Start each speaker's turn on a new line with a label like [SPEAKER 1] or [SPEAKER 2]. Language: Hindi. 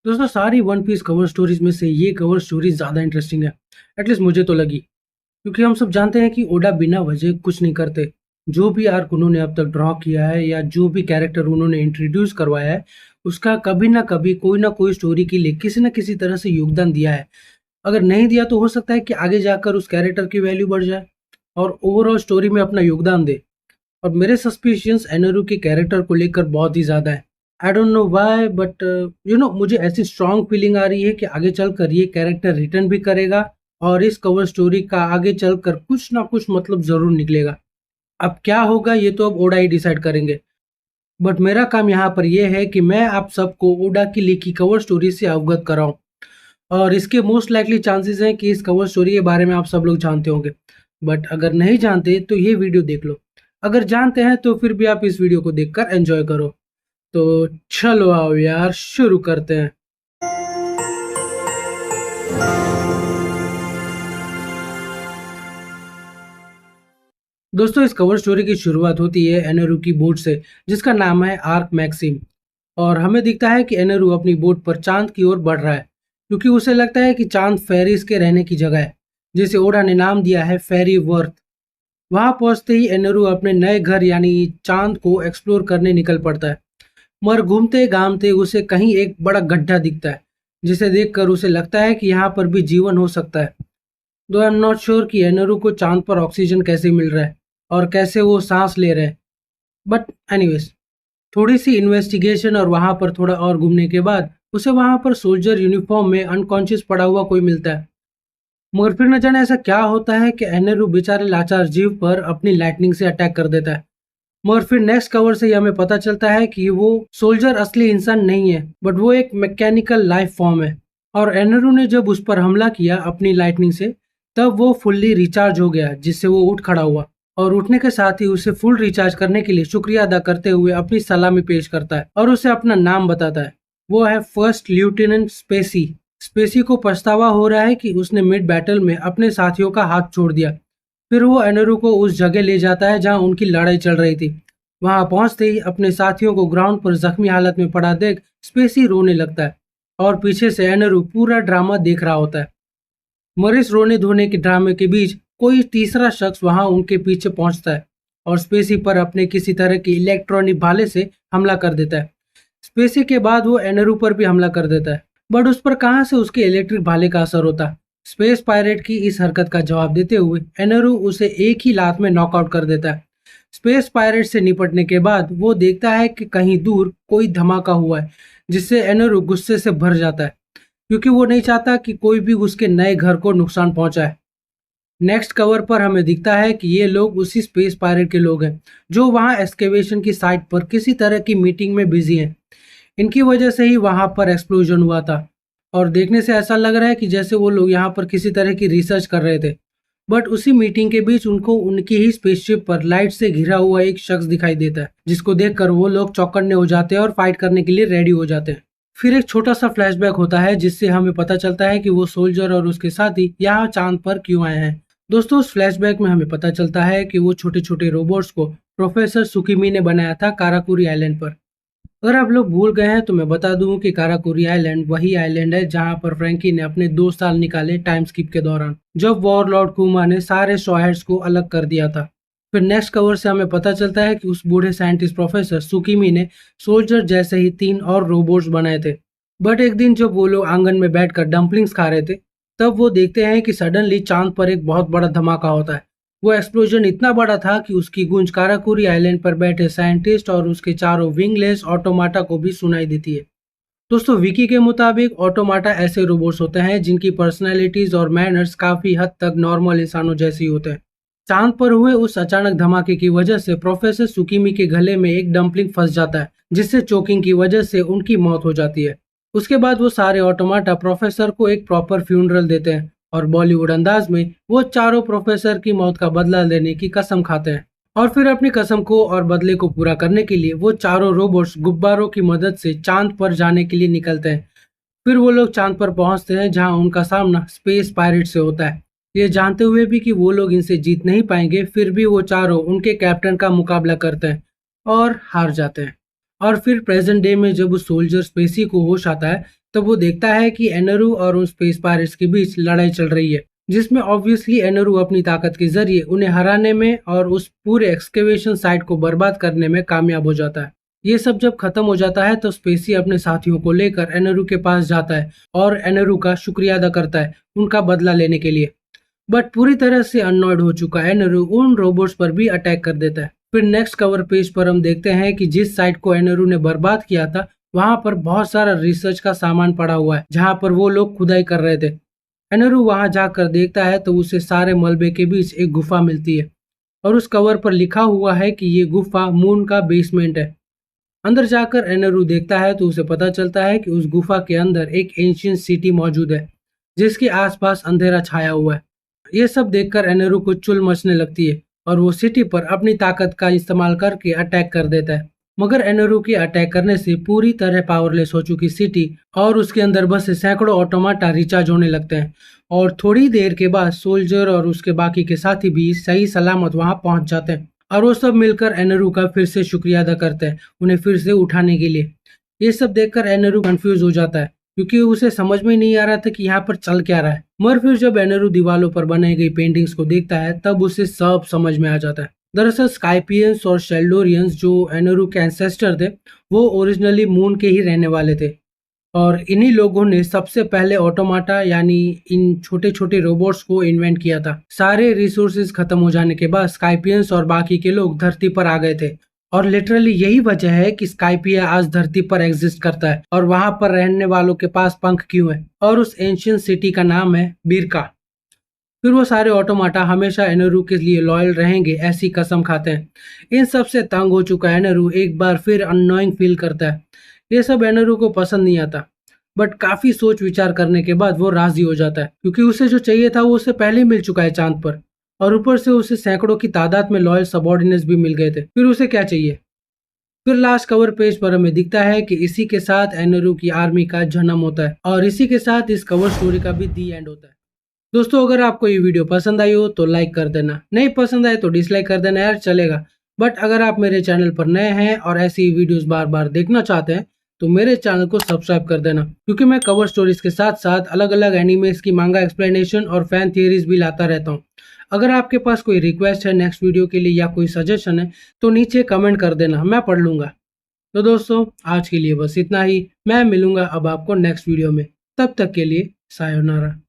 [SPEAKER 1] दोस्तों सारी वन पीस कवर स्टोरीज में से ये कवर स्टोरी ज़्यादा इंटरेस्टिंग है। एटलीस्ट मुझे तो लगी, क्योंकि हम सब जानते हैं कि ओडा बिना वजह कुछ नहीं करते। जो भी आर्क उन्होंने अब तक ड्रॉ किया है या जो भी कैरेक्टर उन्होंने इंट्रोड्यूस करवाया है, उसका कभी ना कभी कोई ना कोई स्टोरी के लिए किसी न किसी तरह से योगदान दिया है। अगर नहीं दिया तो हो सकता है कि आगे जाकर उस कैरेक्टर की वैल्यू बढ़ जाए और ओवरऑल स्टोरी में अपना योगदान दे। और मेरे सस्पिशंस एनोरू के कैरेक्टर को लेकर बहुत ही ज़्यादा है। I don't know why but मुझे ऐसी स्ट्रांग फीलिंग आ रही है कि आगे चलकर ये कैरेक्टर रिटर्न भी करेगा और इस कवर स्टोरी का आगे चलकर कुछ ना कुछ मतलब ज़रूर निकलेगा। अब क्या होगा ये तो अब ओडा ही डिसाइड करेंगे। बट मेरा काम यहाँ पर यह है कि मैं आप सबको ओडा की लिखी कवर स्टोरी से अवगत कराऊं। और इसके मोस्ट लाइकली चांसेस हैं कि इस कवर स्टोरी के बारे में आप सब लोग जानते होंगे। बट अगर नहीं जानते तो ये वीडियो देख लो। अगर जानते हैं तो फिर भी आप इस वीडियो को देखकर एंजॉय करो। तो चलो आओ यार, शुरू करते हैं। दोस्तों इस कवर स्टोरी की शुरुआत होती है एनोरू की बोट से, जिसका नाम है आर्क मैक्सिम। और हमें दिखता है कि एनोरू अपनी बोट पर चांद की ओर बढ़ रहा है, क्योंकि उसे लगता है कि चांद फेरिस के रहने की जगह है, जिसे ओडा ने नाम दिया है फेरी वर्थ। वहां पहुंचते ही एनोरू अपने नए घर यानी चांद को एक्सप्लोर करने निकल पड़ता है। मगर घूमते घामते उसे कहीं एक बड़ा गड्ढा दिखता है, जिसे देखकर उसे लगता है कि यहाँ पर भी जीवन हो सकता है। दो आई एम नॉट श्योर कि एनोरू को चांद पर ऑक्सीजन कैसे मिल रहा है और कैसे वो सांस ले रहे हैं। बट एनीवेज, थोड़ी सी इन्वेस्टिगेशन और वहां पर थोड़ा और घूमने के बाद उसे वहां पर सोल्जर यूनिफॉर्म में अनकॉन्शियस पड़ा हुआ कोई मिलता है। मगर फिर न जाने ऐसा क्या होता है कि एनोरू बेचारे लाचार जीव पर अपनी लाइटनिंग से अटैक कर देता है। मगर फिर नेक्स्ट कवर से ही हमें पता चलता है कि वो सोल्जर असली इंसान नहीं है, बट वो एक मैकेनिकल लाइफ फॉर्म है। और एनरू ने जब उस पर हमला किया अपनी लाइटनिंग से, तब वो फुल्ली रिचार्ज हो गया, जिससे वो उठ खड़ा हुआ। और उठने के साथ ही उसे फुल रिचार्ज करने के लिए शुक्रिया अदा करते हुए अपनी सलामी पेश करता है और उसे अपना नाम बताता है। वो है फर्स्ट लेफ्टिनेंट स्पेसी। स्पेसी को पछतावा हो रहा है कि उसने मिड बैटल में अपने साथियों का हाथ छोड़ दिया। फिर वो एनोरू को उस जगह ले जाता है जहां उनकी लड़ाई चल रही थी। वहां पहुंचते ही अपने साथियों को ग्राउंड पर जख्मी हालत में पड़ा देख स्पेसी रोने लगता है और पीछे से एनोरू पूरा ड्रामा देख रहा होता है। मरीज रोने धोने के ड्रामे के बीच कोई तीसरा शख्स वहां उनके पीछे पहुंचता है और स्पेसी पर अपने किसी तरह के इलेक्ट्रॉनिक भाले से हमला कर देता है। स्पेसी के बाद वो एनोरू पर भी हमला कर देता है, बट उस पर कहां से उसके इलेक्ट्रिक भाले का असर होता। स्पेस पायरेट की इस हरकत का जवाब देते हुए एनोरू उसे एक ही लात में नॉकआउट कर देता है। स्पेस पायरेट से निपटने के बाद वो देखता है कि कहीं दूर कोई धमाका हुआ है, जिससे एनोरू गुस्से से भर जाता है, क्योंकि वो नहीं चाहता कि कोई भी उसके नए घर को नुकसान पहुंचाए। नेक्स्ट कवर पर हमें दिखता है कि ये लोग उसी स्पेस पायरेट के लोग हैं, जो वहां एक्सकेवेशन की साइट पर किसी तरह की मीटिंग में बिजी हैं। इनकी वजह से ही वहां पर एक्सप्लोजन हुआ था और देखने से ऐसा लग रहा है कि जैसे वो लोग यहाँ पर किसी तरह की रिसर्च कर रहे थे। बट उसी मीटिंग के बीच उनको उनकी ही स्पेसशिप पर लाइट से घिरा हुआ एक शख्स दिखाई देता है, जिसको देखकर वो लोग चौकन्ने हो जाते हैं और फाइट करने के लिए रेडी हो जाते हैं। फिर एक छोटा सा फ्लैशबैक होता है, जिससे हमें पता चलता है कि वो सोल्जर और उसके साथी यहाँ चांद पर क्यों आए हैं। दोस्तों उस फ्लैशबैक में हमें पता चलता है कि वो छोटे छोटे रोबोट्स को प्रोफेसर सुकीमी ने बनाया था काराकुरी आइलैंड पर। अगर आप लोग भूल गए हैं तो मैं बता दूं कि काराकुरी आइलैंड वही आइलैंड है जहां पर फ्रैंकी ने अपने 2 साल निकाले टाइम स्किप के दौरान, जब वॉरलॉर्ड कुमा ने सारे शॉहेड्स को अलग कर दिया था। फिर नेक्स्ट कवर से हमें पता चलता है कि उस बूढ़े साइंटिस्ट प्रोफेसर सुकीमी ने सोल्जर जैसे ही 3 और रोबोट्स बनाए थे। बट एक दिन जब वो लोग आंगन में बैठकर डम्पलिंग्स खा रहे थे, तब वो देखते हैं कि सडनली चांद पर एक बहुत बड़ा धमाका होता है। वो एक्सप्लोजन इतना बड़ा था कि उसकी गूंज काराकुरी आइलैंड पर बैठे साइंटिस्ट और उसके चारों विंगलेस ऑटोमाटा को भी सुनाई देती है। दोस्तों विकी के मुताबिक ऑटोमाटा ऐसे रोबोट्स होते हैं जिनकी पर्सनैलिटीज और मैनर्स काफी हद तक नॉर्मल इंसानों जैसी होते हैं। चांद पर हुए उस अचानक धमाके की वजह से प्रोफेसर सुकीमी के गले में एक डंपलिंग फंस जाता है, जिससे चोकिंग की वजह से उनकी मौत हो जाती है। उसके बाद वो सारे ऑटोमाटा प्रोफेसर को एक प्रॉपर फ्यूनरल देते हैं और बॉलीवुड अंदाज में वो चारों प्रोफेसर की मौत का बदला लेने की कसम खाते हैं। और फिर अपनी कसम को और बदले को पूरा करने के लिए वो चारों रोबोट्स गुब्बारों की मदद से चांद पर जाने के लिए निकलते हैं। फिर वो लोग चांद पर पहुंचते हैं, जहां उनका सामना स्पेस पायरेट से होता है। ये जानते हुए भी कि वो लोग इनसे जीत नहीं पाएंगे, फिर भी वो चारों उनके कैप्टन का मुकाबला करते हैं और हार जाते हैं। और फिर प्रेजेंट डे में जब उस सोल्जर स्पेसी को होश आता है, तब वो देखता है कि एनरू और उन स्पेस पायरेट्स के बीच लड़ाई चल रही है, जिसमें ऑब्वियसली एनरू अपनी ताकत के जरिए उन्हें हराने में और उस पूरे एक्सकेवेशन साइट को बर्बाद करने में कामयाब हो जाता है। ये सब जब खत्म हो जाता है तो स्पेसी अपने साथियों को लेकर एनरू के पास जाता है और एनरू का शुक्रिया अदा करता है उनका बदला लेने के लिए। बट पूरी तरह से अननॉयड हो चुका एनरू उन रोबोट्स पर भी अटैक कर देता है। फिर नेक्स्ट कवर पेज पर हम देखते हैं कि जिस साइट को एनरू ने बर्बाद किया था वहां पर बहुत सारा रिसर्च का सामान पड़ा हुआ है, जहां पर वो लोग खुदाई कर रहे थे। एनरू वहां जाकर देखता है तो उसे सारे मलबे के बीच एक गुफा मिलती है और उस कवर पर लिखा हुआ है कि ये गुफा मून का बेसमेंट है। अंदर जाकर एनरू देखता है तो उसे पता चलता है कि उस गुफा के अंदर एक एंशियंट सिटी मौजूद है, जिसके आसपास अंधेरा छाया हुआ है। ये सब देखकर एनरू को चुल मचने लगती है और वो सिटी पर अपनी ताकत का इस्तेमाल करके अटैक कर देता है। मगर एनरू के अटैक करने से पूरी तरह पावरलेस हो चुकी सिटी और उसके अंदर बसे सैकड़ों ऑटोमाटा रिचार्ज होने लगते हैं और थोड़ी देर के बाद सोल्जर और उसके बाकी के साथी भी सही सलामत वहां पहुंच जाते हैं और वो सब मिलकर एनरू का फिर से शुक्रिया अदा करते हैं उन्हें फिर से उठाने के लिए। ये सब देखकर एनरू कंफ्यूज हो जाता है क्योंकि उसे समझ में नहीं आ रहा था कि यहाँ पर चल क्या रहा है। मगर फिर जब एनरू दीवारों पर बनाई गई पेंटिंग्स को देखता है तब उसे सब समझ में आ जाता है। दरअसल स्काइपियंस और शेल्डोरियंस जो एनरू के एंसेस्टर थे वो ओरिजिनली मून के ही रहने वाले थे और इन्हीं लोगों ने सबसे पहले ऑटोमाटा यानी इन छोटे छोटे रोबोट्स को इन्वेंट किया था। सारे रिसोर्सेज खत्म हो जाने के बाद स्काइपियंस और बाकी के लोग धरती पर आ गए थे और लिटरली यही वजह है कि स्काइपिया आज धरती पर एग्जिस्ट करता है और वहां पर रहने वालों के पास पंख क्यों है और उस एंशियंट सिटी का नाम है बिरका। फिर वो सारे ऑटोमाटा हमेशा एनरू के लिए लॉयल रहेंगे ऐसी कसम खाते हैं। इन सब से तंग हो चुका एनरू एक बार फिर अननोइंग फील करता है। ये सब एनरू को पसंद नहीं आता बट काफी सोच विचार करने के बाद वो राजी हो जाता है क्योंकि उसे जो चाहिए था वो उसे पहले ही मिल चुका है चांद पर और ऊपर से उसे सैकड़ों की तादाद में लॉयल सबॉर्डिनेट्स भी मिल गए थे। फिर उसे क्या चाहिए? फिर लास्ट कवर पेज पर हमें दिखता है कि इसी के साथ एनरू की आर्मी का जन्म होता है और इसी के साथ इस कवर स्टोरी का भी दी एंड होता है। दोस्तों अगर आपको ये वीडियो पसंद आई हो तो लाइक कर देना, नहीं पसंद आए तो डिसलाइक कर देना यार, चलेगा। बट अगर आप मेरे चैनल पर नए हैं और ऐसी वीडियोस बार बार देखना चाहते हैं तो मेरे चैनल को सब्सक्राइब कर देना क्योंकि मैं कवर स्टोरीज के साथ साथ अलग अलग एनिमेस की मांगा एक्सप्लेनेशन और फैन थियरीज भी लाता रहता हूँ। अगर आपके पास कोई रिक्वेस्ट है नेक्स्ट वीडियो के लिए या कोई सजेशन है तो नीचे कमेंट कर देना, मैं पढ़ लूंगा। तो दोस्तों आज के लिए बस इतना ही, मैं मिलूंगा अब आपको नेक्स्ट वीडियो में, तब तक के लिए सायोनारा।